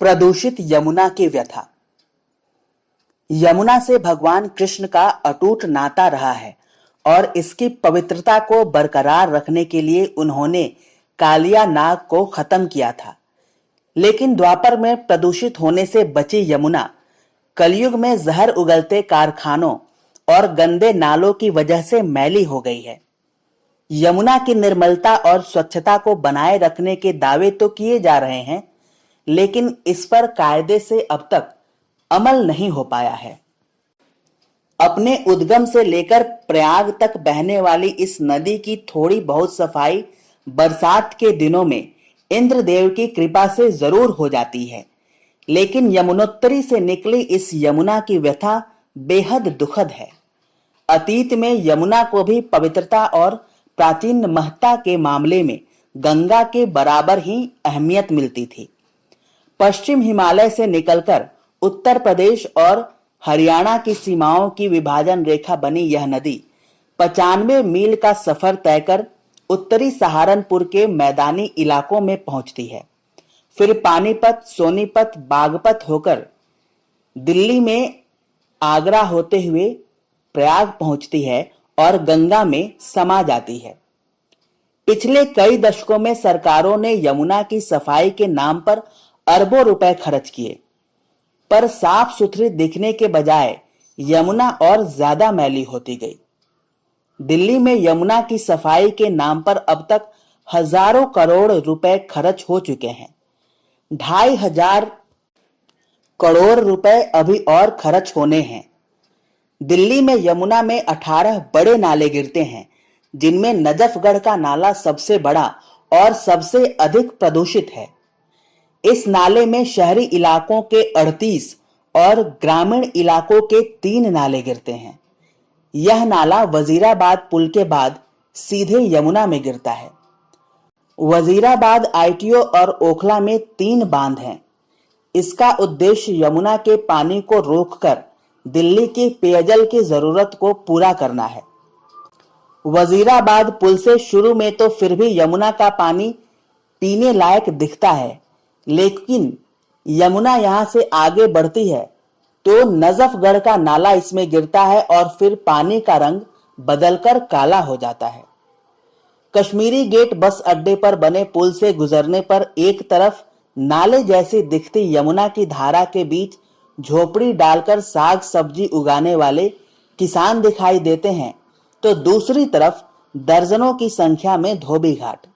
प्रदूषित यमुना की व्यथा। यमुना से भगवान कृष्ण का अटूट नाता रहा है और इसकी पवित्रता को बरकरार रखने के लिए उन्होंने कालिया नाग को खत्म किया था। लेकिन द्वापर में प्रदूषित होने से बची यमुना कलयुग में जहर उगलते कारखानों और गंदे नालों की वजह से मैली हो गई है। यमुना की निर्मलता और स्वच्छता को बनाए रखने के दावे तो किए जा रहे हैं, लेकिन इस पर कायदे से अब तक अमल नहीं हो पाया है। अपने उद्गम से लेकर प्रयाग तक बहने वाली इस नदी की थोड़ी बहुत सफाई बरसात के दिनों में इंद्रदेव की कृपा से जरूर हो जाती है, लेकिन यमुनोत्तरी से निकली इस यमुना की व्यथा बेहद दुखद है। अतीत में यमुना को भी पवित्रता और प्राचीन महत्ता के मामले में गंगा के बराबर ही अहमियत मिलती थी। पश्चिम हिमालय से निकलकर उत्तर प्रदेश और हरियाणा की सीमाओं की विभाजन रेखा बनी यह नदी 95 मील का सफर तय कर उत्तरी सहारनपुर के मैदानी इलाकों में पहुंचती है। फिर पानीपत, सोनीपत, बागपत होकर दिल्ली में आगरा होते हुए प्रयाग पहुंचती है और गंगा में समा जाती है। पिछले कई दशकों में सरकारों ने यमुना की सफाई के नाम पर अरबों रुपए खर्च किए, पर साफ सुथरी दिखने के बजाय यमुना और ज्यादा मैली होती गई। दिल्ली में यमुना की सफाई के नाम पर अब तक हजारों करोड़ रुपए खर्च हो चुके हैं। 2,500 करोड़ रुपए अभी और खर्च होने हैं। दिल्ली में यमुना में 18 बड़े नाले गिरते हैं, जिनमें नजफगढ़ का नाला सबसे बड़ा और सबसे अधिक प्रदूषित है। इस नाले में शहरी इलाकों के 38 और ग्रामीण इलाकों के 3 नाले गिरते हैं। यह नाला वजीराबाद पुल के बाद सीधे यमुना में गिरता है। वजीराबाद, आईटीओ और ओखला में 3 बांध हैं। इसका उद्देश्य यमुना के पानी को रोककर दिल्ली की पेयजल की जरूरत को पूरा करना है। वजीराबाद पुल से शुरू में तो फिर भी यमुना का पानी पीने लायक दिखता है, लेकिन यमुना यहां से आगे बढ़ती है तो नजफगढ़ का नाला इसमें गिरता है और फिर पानी का रंग बदलकर काला हो जाता है। कश्मीरी गेट बस अड्डे पर बने पुल से गुजरने पर एक तरफ नाले जैसी दिखती यमुना की धारा के बीच झोपड़ी डालकर साग सब्जी उगाने वाले किसान दिखाई देते हैं, तो दूसरी तरफ दर्जनों की संख्या में धोबी घाट।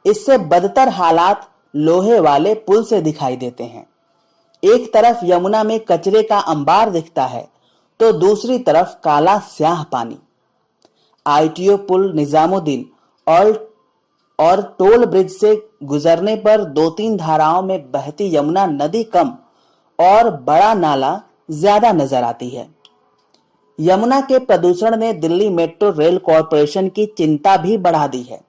इससे बदतर हालात लोहे वाले पुल से दिखाई देते हैं। एक तरफ यमुना में कचरे का अंबार दिखता है तो दूसरी तरफ काला स्याह पानी। आईटीओ पुल, निजामुद्दीन और टोल ब्रिज से गुजरने पर 2-3 धाराओं में बहती यमुना नदी कम और बड़ा नाला ज्यादा नजर आती है। यमुना के प्रदूषण ने दिल्ली मेट्रो रेल कॉरपोरेशन की चिंता भी बढ़ा दी है।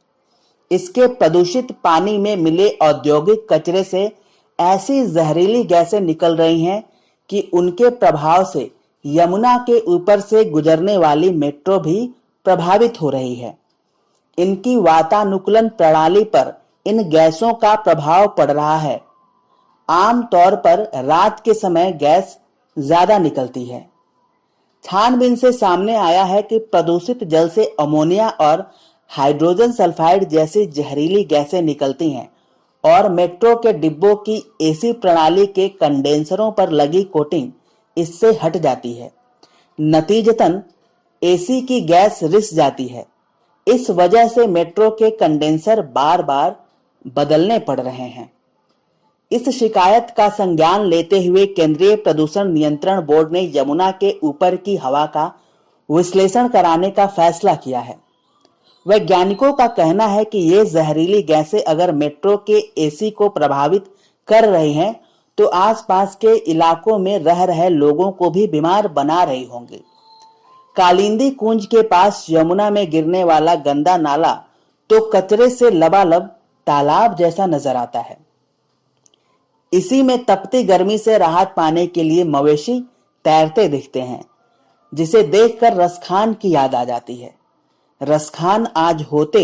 इसके प्रदूषित पानी में मिले औद्योगिक कचरे से ऐसी जहरीली गैसें निकल रही हैं कि उनके प्रभाव से यमुना के ऊपर से गुजरने वाली मेट्रो भी प्रभावित हो रही है। इनकी वातानुकूलन प्रणाली पर इन गैसों का प्रभाव पड़ रहा है। आम तौर पर रात के समय गैस ज्यादा निकलती है। छानबीन से सामने आया है कि प्रदूषित जल से अमोनिया और हाइड्रोजन सल्फाइड जैसी जहरीली गैसें निकलती हैं और मेट्रो के डिब्बों की एसी प्रणाली के कंडेंसरों पर लगी कोटिंग इससे हट जाती है। नतीजतन एसी की गैस रिस जाती है। इस वजह से मेट्रो के कंडेंसर बार बार बदलने पड़ रहे हैं। इस शिकायत का संज्ञान लेते हुए केंद्रीय प्रदूषण नियंत्रण बोर्ड ने यमुना के ऊपर की हवा का विश्लेषण कराने का फैसला किया है। वैज्ञानिकों का कहना है कि ये जहरीली गैसें अगर मेट्रो के एसी को प्रभावित कर रही हैं, तो आसपास के इलाकों में रह रहे लोगों को भी बीमार बना रही होंगी। कालिंदी कुंज के पास यमुना में गिरने वाला गंदा नाला तो कचरे से लबालब तालाब जैसा नजर आता है। इसी में तपती गर्मी से राहत पाने के लिए मवेशी तैरते दिखते हैं, जिसे देखकर रसखान की याद आ जाती है। रसखान आज होते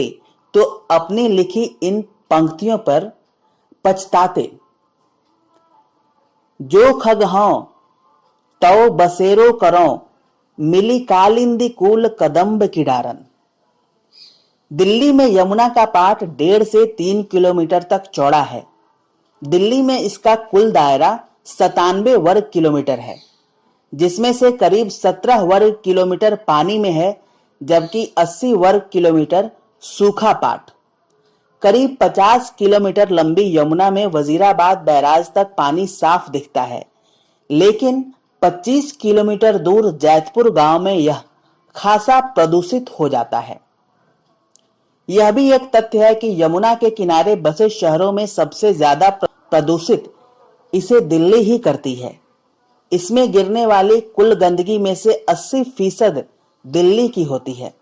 तो अपनी लिखी इन पंक्तियों पर पछताते। जो खग हों तौ बसेरो करो, मिली कालिंदी कूल कदम्ब की डारन। दिल्ली में यमुना का पाट 1.5 से 3 किलोमीटर तक चौड़ा है। दिल्ली में इसका कुल दायरा 97 वर्ग किलोमीटर है, जिसमें से करीब 17 वर्ग किलोमीटर पानी में है, जबकि 80 वर्ग किलोमीटर सूखा पाट। करीब 50 किलोमीटर लंबी यमुना में वजीराबाद बैराज तक पानी साफ दिखता है, लेकिन 25 किलोमीटर दूर जैतपुर गांव में यह खासा प्रदूषित हो जाता है। यह भी एक तथ्य है कि यमुना के किनारे बसे शहरों में सबसे ज्यादा प्रदूषित इसे दिल्ली ही करती है। इसमें गिरने वाली कुल गंदगी में से 80% दिल्ली की होती है।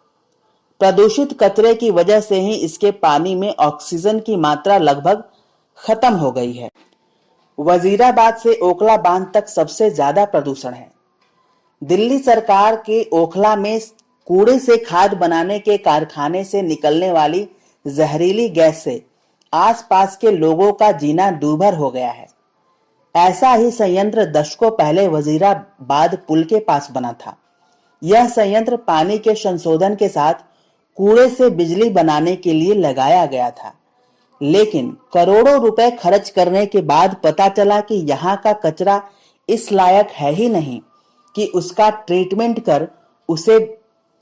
प्रदूषित कचरे की वजह से ही इसके पानी में ऑक्सीजन की मात्रा लगभग खत्म हो गई है। वजीराबाद से ओखला बांध तक सबसे ज्यादा प्रदूषण है। दिल्ली सरकार के ओखला में कूड़े से खाद बनाने के कारखाने से निकलने वाली जहरीली गैस से आसपास के लोगों का जीना दूभर हो गया है। ऐसा ही संयंत्र दशकों पहले वजीराबाद पुल के पास बना था। यह संयंत्र पानी के संशोधन के साथ कूड़े से बिजली बनाने के लिए लगाया गया था, लेकिन करोड़ों रुपए खर्च करने के बाद पता चला कि यहाँ का कचरा इस लायक है ही नहीं कि उसका ट्रीटमेंट कर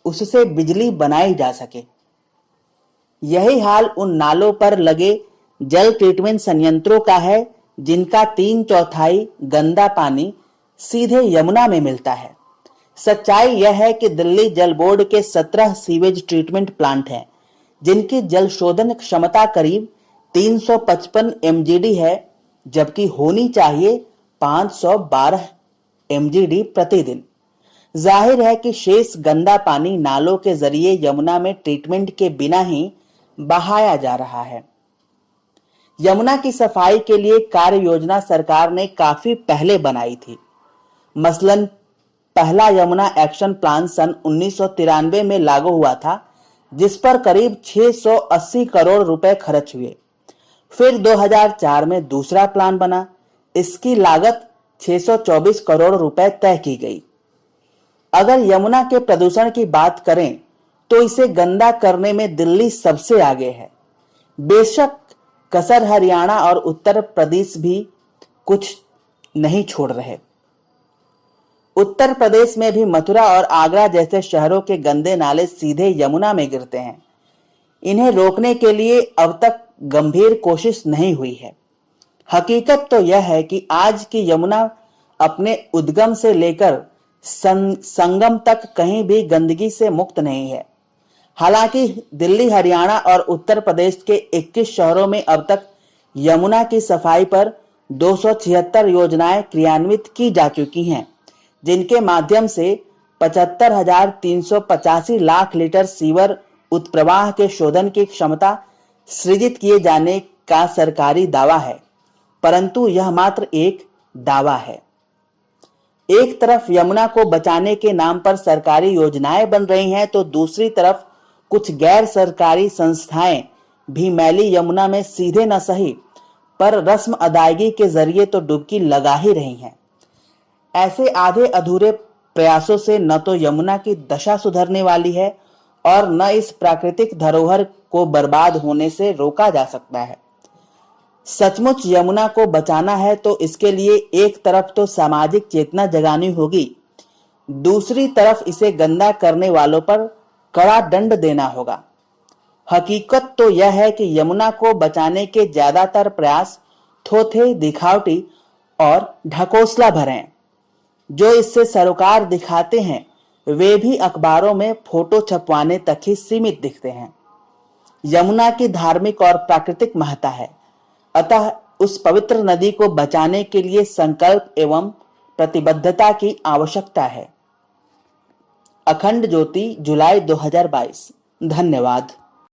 उससे बिजली बनाई जा सके। यही हाल उन नालों पर लगे जल ट्रीटमेंट संयंत्रों का है, जिनका 3/4 गंदा पानी सीधे यमुना में मिलता है। सच्चाई यह है कि दिल्ली जल बोर्ड के 17 सीवेज ट्रीटमेंट प्लांट हैं, जिनकी जल शोधन क्षमता करीब 355 MGD है, जबकि होनी चाहिए 512 MGD प्रतिदिन। जाहिर है कि शेष गंदा पानी नालों के जरिए यमुना में ट्रीटमेंट के बिना ही बहाया जा रहा है। यमुना की सफाई के लिए कार्य योजना सरकार ने काफी पहले बनाई थी। मसलन पहला यमुना एक्शन प्लान सन 1993 में लागू हुआ था, जिस पर करीब 680 करोड़ रुपए खर्च हुए। फिर 2004 में दूसरा प्लान बना, इसकी लागत 624 करोड़ रुपए तय की गई। अगर यमुना के प्रदूषण की बात करें तो इसे गंदा करने में दिल्ली सबसे आगे है। बेशक कसर हरियाणा और उत्तर प्रदेश भी कुछ नहीं छोड़ रहे। उत्तर प्रदेश में भी मथुरा और आगरा जैसे शहरों के गंदे नाले सीधे यमुना में गिरते हैं। इन्हें रोकने के लिए अब तक गंभीर कोशिश नहीं हुई है। हकीकत तो यह है कि आज की यमुना अपने उद्गम से लेकर संगम तक कहीं भी गंदगी से मुक्त नहीं है। हालांकि दिल्ली, हरियाणा और उत्तर प्रदेश के 21 शहरों में अब तक यमुना की सफाई पर 276 योजनाएं क्रियान्वित की जा चुकी हैं, जिनके माध्यम से 75,385 लाख लीटर सीवर उत्प्रवाह के शोधन की क्षमता सृजित किए जाने का सरकारी दावा है। परंतु यह मात्र एक दावा है। एक तरफ यमुना को बचाने के नाम पर सरकारी योजनाएं बन रही हैं, तो दूसरी तरफ कुछ गैर सरकारी संस्थाएं भी मैली यमुना में सीधे न सही पर रस्म अदायगी के जरिए तो डुबकी लगा ही रही हैं। ऐसे आधे अधूरे प्रयासों से न तो यमुना की दशा सुधरने वाली है और न इस प्राकृतिक धरोहर को बर्बाद होने से रोका जा सकता है। सचमुच यमुना को बचाना है तो इसके लिए एक तरफ तो सामाजिक चेतना जगानी होगी, दूसरी तरफ इसे गंदा करने वालों पर कड़ा दंड देना होगा। हकीकत तो यह है कि यमुना को बचाने के ज्यादातर प्रयास थोथे, दिखावटी और ढकोसला भरे हैं। जो इससे सरोकार दिखाते हैं वे भी अखबारों में फोटो छपवाने तक ही सीमित दिखते हैं। यमुना की धार्मिक और प्राकृतिक महत्ता है, अतः उस पवित्र नदी को बचाने के लिए संकल्प एवं प्रतिबद्धता की आवश्यकता है। अखंड ज्योति, जुलाई 2022। धन्यवाद।